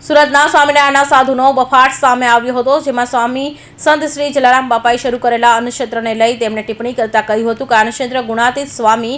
સુરતના સ્વામિનારાયણના સાધુનો બફાટ સામે આવ્યો હતો, જેમાં સ્વામી સંત શ્રી જલારામ બાપાએ શરૂ કરેલા અન્નક્ષેત્રને લઈ તેમણે ટિપ્પણી કરતા કહ્યું હતું કે અન્નક્ષેત્ર ગુણાતીત સ્વામી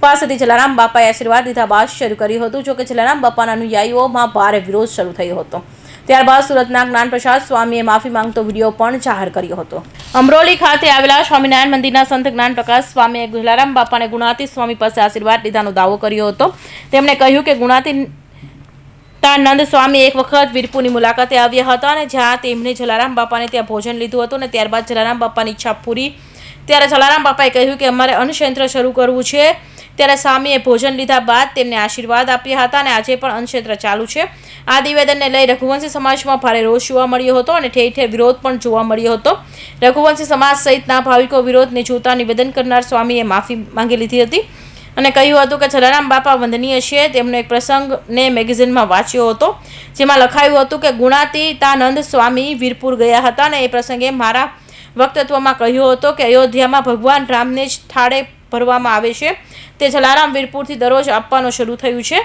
પાસેથી જલારામ બાપાએ આશીર્વાદ લીધા બાદ શરૂ કર્યું હતું. જોકે જલારામ બાપાના અનુયાયીઓમાં ભારે વિરોધ શરૂ થયો હતો. ત્યારબાદ સુરતના જ્ઞાનપ્રસાદ સ્વામીએ માફી માંગતો વિડીયો પણ જાહેર કર્યો હતો. અમરોલી ખાતે આવેલા સ્વામિનારાયણ મંદિરના સંત જ્ઞાનપ્રકાશ સ્વામીએ જલારામ બાપાને ગુણાતીત સ્વામી પાસે આશીર્વાદ લીધાનો દાવો કર્યો હતો. તેમણે કહ્યું કે ગુણાતીતાનંદ સ્વામી એક વખત વીરપુરની મુલાકાતે આવ્યા હતા અને જ્યાં તેમણે જલારામ બાપાને ત્યાં ભોજન લીધું હતું અને ત્યારબાદ જલારામ બાપાની ઈચ્છા પૂરી. ત્યારે જલારામ બાપાએ કહ્યું કે અમારે અન્નક્ષેત્ર શરૂ કરવું છે. ત્યારે સ્વામીએ ભોજન લીધા બાદ તેમને આશીર્વાદ આપ્યા હતા અને આજે પણ અન્નક્ષેત્ર ચાલુ છે. આ નિવેદનને લઈ રઘુવંશી સમાજમાં ભારે રોષ જોવા મળ્યો હતો અને ઠેર ઠેર વિરોધ પણ જોવા મળ્યો હતો. રઘુવંશી સમાજ સહિતના ભાવિકો વિરોધને જોતા નિવેદન કરનાર સ્વામીએ માફી માંગી લીધી હતી અને કહ્યું હતું કે જલારામ બાપા વંદનીય છે. તેમનો એક પ્રસંગને મેગેઝિનમાં વાંચ્યો હતો, જેમાં લખાયું હતું કે ગુણાતીતાનંદ સ્વામી વીરપુર ગયા હતા અને એ પ્રસંગે મારા વક્તત્વમાં કહ્યું હતું કે અયોધ્યામાં ભગવાન રામને જ થાળે ભરવામાં આવે છે, તે જલારામ વીરપુરથી દરરોજ આપવાનું શરૂ થયું છે.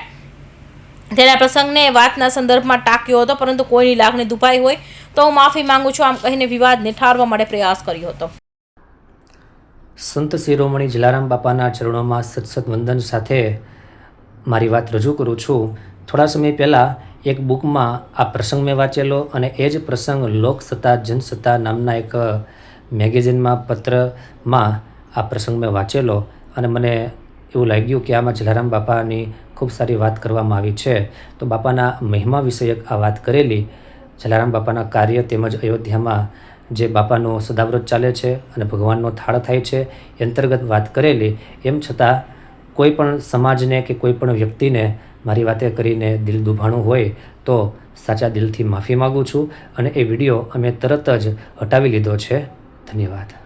તેના પ્રસંગને વાતના સંદર્ભમાં ટાંક્યો હતો, પરંતુ કોઈની લાગણી દુભાઈ હોય તો હું માફી માંગુ છું, આમ કહીને વિવાદને ઠારવા માટે પ્રયાસ કર્યો હતો. સંત શિરોમણી જલારામ બાપાના ચરણોમાં સતસત વંદન સાથે મારી વાત રજૂ કરું છું. થોડા સમય પહેલાં એક બુકમાં આ પ્રસંગ મેં વાંચેલો અને એ જ પ્રસંગ લોકસત્તા જનસત્તા નામના એક મેગેઝિનમાં પત્રમાં આ પ્રસંગ મેં વાંચેલો અને મને એવું લાગ્યું કે આમાં જલારામ બાપાની ખૂબ સારી વાત કરવામાં આવી છે. તો બાપાના મહિમા વિષયક આ વાત કરેલી, જલારામ બાપાના કાર્ય તેમજ અયોધ્યામાં જે બાપાનો સદાવ્રત ચાલે છે અને ભગવાનનો થાળ થાય છે એ અંતર્ગત વાત કરેલી. એમ છતાં કોઈ પણ સમાજને કે કોઈ પણ વ્યક્તિને મારી વાતે કરીને દિલ દુભાણું હોય તો સાચા દિલથી માફી માગું છું અને એ વિડીયો અમે તરત જ હટાવી લીધો છે. ધન્યવાદ.